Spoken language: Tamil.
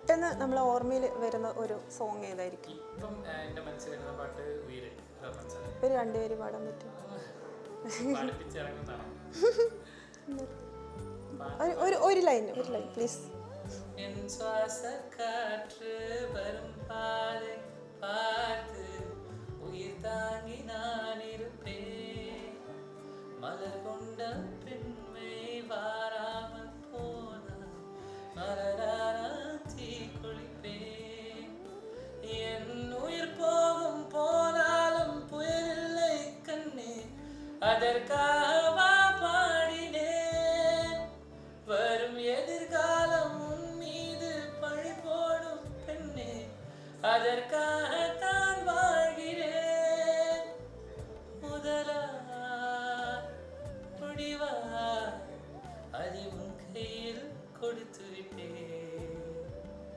പെട്ടെന്ന് നമ്മളെ ഓർമ്മയിൽ വരുന്ന ഒരു സോങ് ഏതായിരിക്കും? ഇപ്പം എൻ്റെ മനസ്സിൽ വരുന്ന പാട്ട് ഉയരെ. ഒരു രണ്ടുപേര് പാടാൻ പറ്റും? പഠിപ്പിച്ചിറങ്ങുന്നതാണോ? ഒരു ലൈൻ പ്ലീസ്. என் சுவாச காற்று வரும் பாதை பார்த்து உயிர் தாங்கி நான் இருப்பேன். மலர் கொண்ட பெண்மை வாராமல் போனால் மலரான தீ குளிப்பேன். என் உயிர் போகும் போனாலும் புயலில்லை கண்ணே, அதற்காக பாடினேன். வரும் எதிர்காலம் உன் மீது பழி போடும் பெண்ணே, அதற்காக